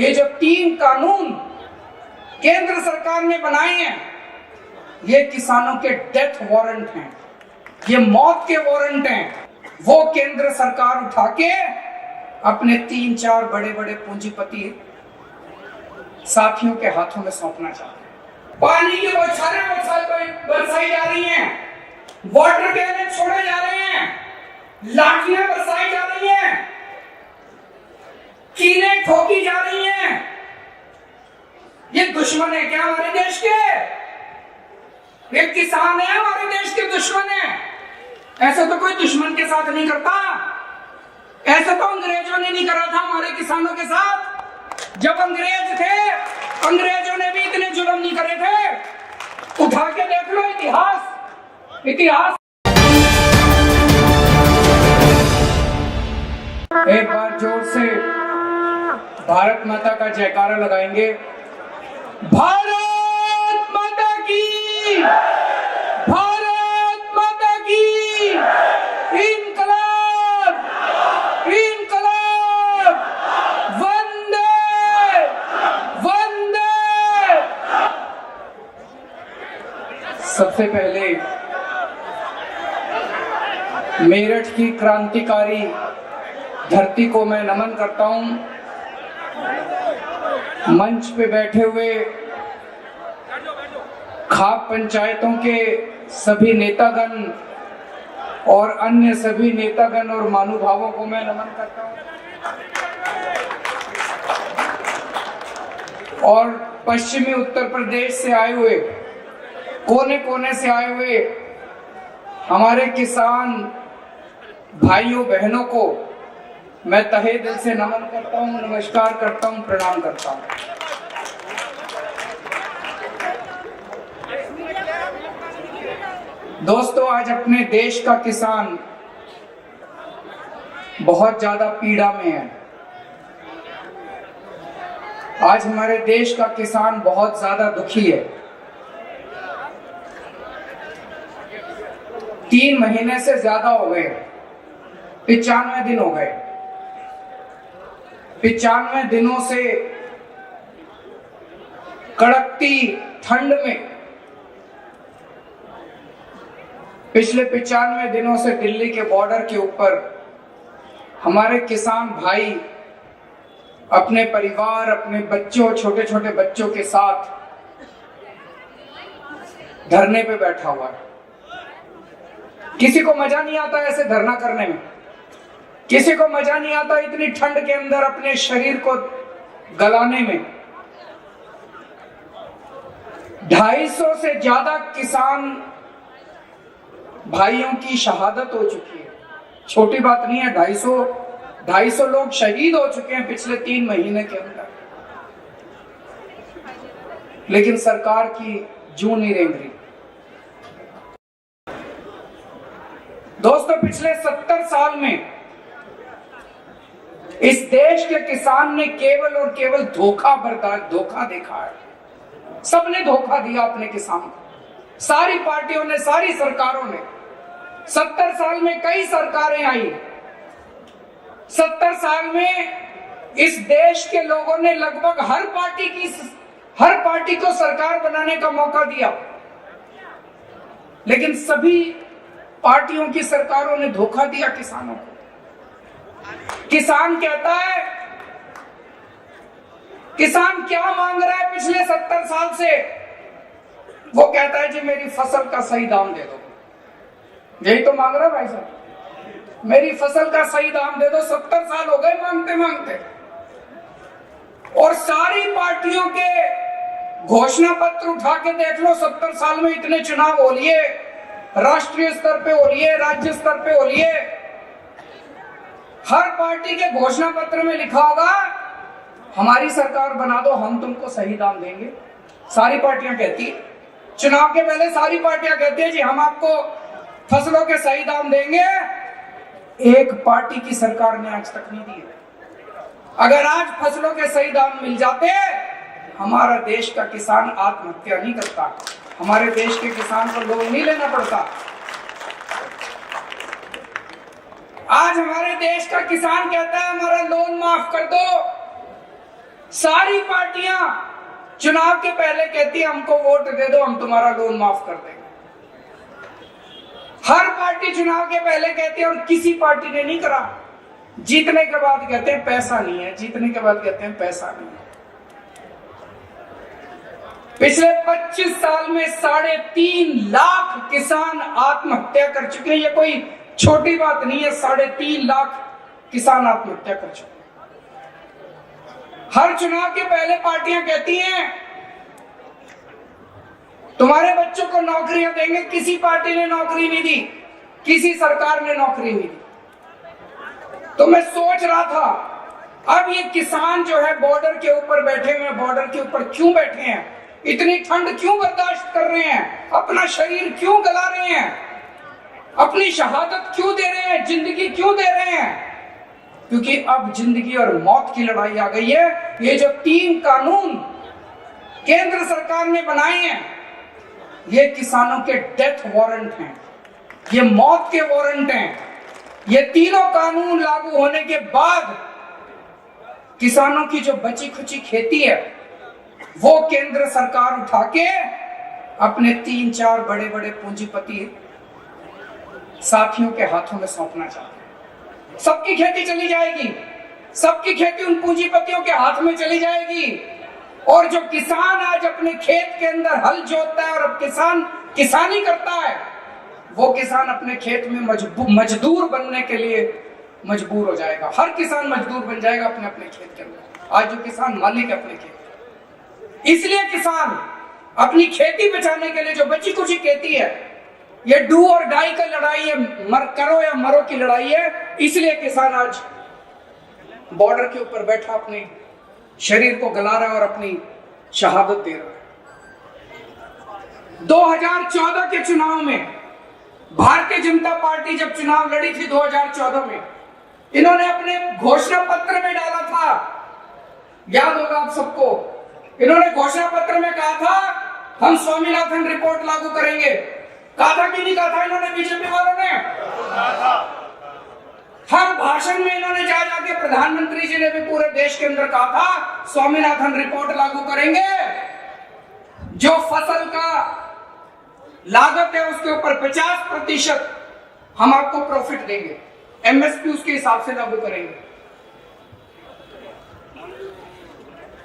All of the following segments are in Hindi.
ये जो 3 कानून केंद्र सरकार ने बनाए हैं, ये किसानों के डेथ वारंट हैं, ये मौत के वारंट हैं। वो केंद्र सरकार उठा के अपने 3-4 बड़े बड़े पूंजीपति साथियों के हाथों में सौंपना चाहते हैं। पानी की बौछारें बरसाई जा रही हैं, वाटर कैनन छोड़े जा रहे हैं, लाठियां बरसाई जा रही हैं, कीलें ठोकी जा रही हैं। ये दुश्मन है क्या हमारे देश के? ये किसान है हमारे देश के दुश्मन है? ऐसा तो कोई दुश्मन के साथ नहीं करता। ऐसा तो अंग्रेजों ने नहीं करा था हमारे किसानों के साथ। जब अंग्रेज थे, अंग्रेजों ने भी इतने जुल्म नहीं करे थे। उठा के देख लो इतिहास। एक बार जोर से भारत माता का जयकारा लगाएंगे। भारत माता की, भारत माता की, इनकलाब, इनकलाब, वंदे, वंदे। सबसे पहले मेरठ की क्रांतिकारी धरती को मैं नमन करता हूं। मंच पे बैठे हुए खाप पंचायतों के सभी नेतागण और अन्य सभी नेतागण और महानुभावों को मैं नमन करता हूं। और पश्चिमी उत्तर प्रदेश से आए हुए, कोने कोने से आए हुए हमारे किसान भाइयों बहनों को मैं तहे दिल से नमन करता हूं, नमस्कार करता हूं, प्रणाम करता हूं। दोस्तों, आज अपने देश का किसान बहुत ज्यादा पीड़ा में है। आज हमारे देश का किसान बहुत ज्यादा दुखी है। 3 महीने से ज्यादा हो गए, 95 दिन हो गए। 95 दिनों से कड़कती ठंड में, पिछले 95 दिनों से दिल्ली के बॉर्डर के ऊपर हमारे किसान भाई अपने परिवार, अपने बच्चों, छोटे छोटे बच्चों के साथ धरने पे बैठा हुआ है। किसी को मजा नहीं आता ऐसे धरना करने में, किसी को मजा नहीं आता इतनी ठंड के अंदर अपने शरीर को गलाने में। 250 से ज्यादा किसान भाइयों की शहादत हो चुकी है। छोटी बात नहीं है, 250 लोग शहीद हो चुके हैं पिछले 3 महीने के अंदर। लेकिन सरकार की जूं नहीं रेंग रही। दोस्तों, पिछले 70 साल में इस देश के किसान ने केवल और केवल धोखा देखा है। सबने धोखा दिया अपने किसान को। सारी पार्टियों ने, सारी सरकारों ने। 70 साल में कई सरकारें आई। 70 साल में इस देश के लोगों ने लगभग हर पार्टी को सरकार बनाने का मौका दिया, लेकिन सभी पार्टियों की सरकारों ने धोखा दिया किसानों को। किसान कहता है, किसान क्या मांग रहा है पिछले 70 साल से? वो कहता है जी मेरी फसल का सही दाम दे दो। यही तो मांग रहा है भाई साहब, मेरी फसल का सही दाम दे दो। 70 साल हो गए मांगते मांगते। और सारी पार्टियों के घोषणा पत्र उठा के देख लो। 70 साल में इतने चुनाव हो लिए, राष्ट्रीय स्तर पे हो लिए, राज्य स्तर पे हो लिए। हर पार्टी के घोषणा पत्र में लिखा होगा हमारी सरकार बना दो, हम तुमको सही दाम देंगे। सारी पार्टियां कहती है, चुनाव के पहले सारी पार्टियां कहती है जी हम आपको फसलों के सही दाम देंगे। एक पार्टी की सरकार ने आज तक नहीं दिए। अगर आज फसलों के सही दाम मिल जाते, हमारा देश का किसान आत्महत्या नहीं करता, हमारे देश के किसान को लोन नहीं लेना पड़ता। आज हमारे देश का किसान कहता है हमारा लोन माफ कर दो, सारी पार्टियां चुनाव के पहले कहती है हमको वोट दे दो, हम तुम्हारा लोन माफ कर देंगे। हर पार्टी चुनाव के पहले कहती है और किसी पार्टी ने नहीं करा। जीतने के बाद कहते हैं पैसा नहीं है, जीतने के बाद कहते हैं पैसा नहीं है। पिछले 25 साल में 3.5 लाख किसान आत्महत्या कर चुके हैं। ये कोई छोटी बात नहीं है, 3.5 लाख किसान आत्महत्या कर चुके हैं। हर चुनाव के पहले पार्टियां कहती हैं तुम्हारे बच्चों को नौकरियां देंगे। किसी पार्टी ने नौकरी नहीं दी, किसी सरकार ने नौकरी नहीं दी। तो मैं सोच रहा था अब ये किसान जो है बॉर्डर के ऊपर बैठे हुए हैं, बॉर्डर के ऊपर क्यों बैठे हैं, इतनी ठंड क्यों बर्दाश्त कर रहे हैं, अपना शरीर क्यों गला रहे हैं, अपनी शहादत क्यों दे रहे हैं, जिंदगी क्यों दे रहे हैं? क्योंकि अब जिंदगी और मौत की लड़ाई आ गई है। ये जो 3 कानून केंद्र सरकार ने बनाए हैं, ये किसानों के डेथ वारंट हैं, ये मौत के वारंट हैं। ये तीनों कानून लागू होने के बाद किसानों की जो बची खुची खेती है वो केंद्र सरकार उठा के अपने 3-4 बड़े बड़े पूंजीपति साथियों के हाथों में सौंपना चाहते हैं। सबकी खेती चली जाएगी, सबकी खेती उन पूंजीपतियों के हाथ में चली जाएगी। और जो किसान आज अपने खेत के अंदर हल जोतता है और अब किसानी करता है, वो किसान अपने खेत में मजदूर बनने के लिए मजबूर हो जाएगा। हर किसान मजदूर बन जाएगा अपने अपने खेत के अंदर। आज जो किसान मालिक है अपने खेत, इसलिए किसान अपनी खेती बचाने के लिए जो बची कुची खेती है, ये डू और डाई का लड़ाई है, करो या मरो की लड़ाई है। इसलिए किसान आज बॉर्डर के ऊपर बैठा अपने शरीर को गला रहा है और अपनी शहादत दे रहा है। 2014 के चुनाव में भारतीय जनता पार्टी जब चुनाव लड़ी थी 2014 में, इन्होंने अपने घोषणा पत्र में डाला था, याद होगा आप सबको, इन्होंने घोषणा पत्र में कहा था हम स्वामीनाथन रिपोर्ट लागू करेंगे। कहा था कि नहीं कहा था इन्होंने, बीजेपी वालों ने? हर भाषण में इन्होंने जा जाके, प्रधानमंत्री जी ने भी पूरे देश के अंदर कहा था स्वामीनाथन रिपोर्ट लागू करेंगे। जो फसल का लागत है उसके ऊपर 50% हम आपको प्रॉफिट देंगे, एमएसपी उसके हिसाब से लागू करेंगे।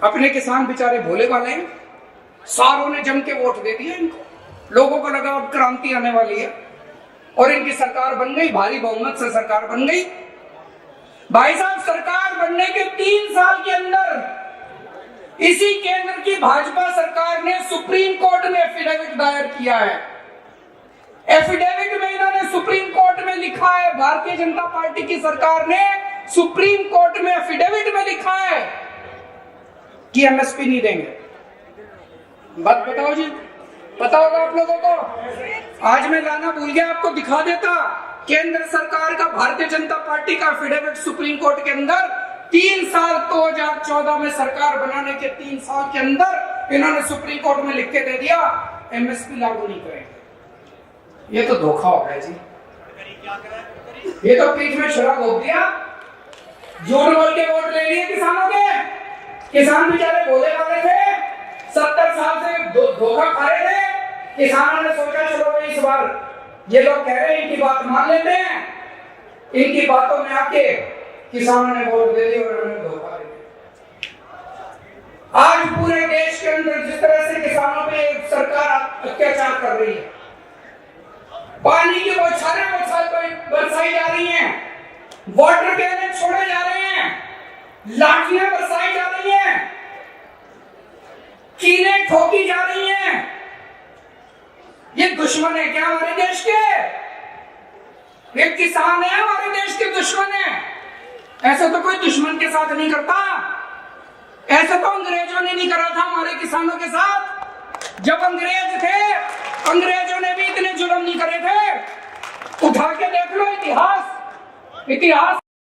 अपने किसान बेचारे भोले वाले हैं, सारों ने जम के वोट दे दिया इनको। लोगों को लगा अब क्रांति आने वाली है और इनकी सरकार बन गई, भारी बहुमत से सरकार बन गई। भाई साहब, सरकार बनने के 3 साल के अंदर इसी केंद्र की भाजपा सरकार ने सुप्रीम कोर्ट में एफिडेविट दायर किया है। एफिडेविट में इन्होंने सुप्रीम कोर्ट में लिखा है, भारतीय जनता पार्टी की सरकार ने सुप्रीम कोर्ट में एफिडेविट में लिखा है कि एमएसपी नहीं देंगे। बात बताओ जी, पता होगा आप लोगों को। आज मैं लाना भूल गया, आपको दिखा देता। केंद्र सरकार का भारतीय जनता पार्टी का एफिडेविट सुप्रीम कोर्ट के अंदर 3 साल 2014 में सरकार बनाने के 3 साल के अंदर इन्होंने सुप्रीम कोर्ट में लिख के दे दिया एमएसपी लागू नहीं करेंगे। ये तो धोखा हो गया जी, ये तो पीठ में शराब हो गया। झूठ बोल के वोट ले लिए किसानों के। किसान बेचारे भोले वाले थे, 70 साल से धोखा खा रहे थे। किसानों ने सोचा चलो भाई इस बार ये लोग कह रहे हैं इनकी बात मान लेते हैं, इनकी बातों में आके किसानों ने वोट दे दी और उन्होंने धोखा दे दिया। आज पूरे देश के अंदर जिस तरह से किसानों पे सरकार अत्याचार कर रही है, पानी की बौछारें बरसाई जा रही हैं, वाटर कैनन छोड़े जा रहे हैं, लाठियां बरसाई जा रही हैं, कीलें ठोकी जा रही हैं। ये दुश्मन है क्या हमारे देश के? ये किसान है हमारे देश के दुश्मन है। ऐसा तो कोई दुश्मन के साथ नहीं करता, ऐसा तो अंग्रेजों ने नहीं करा था हमारे किसानों के साथ। जब अंग्रेज थे, अंग्रेजों ने भी इतने जुल्म नहीं करे थे। उठा के देख लो इतिहास।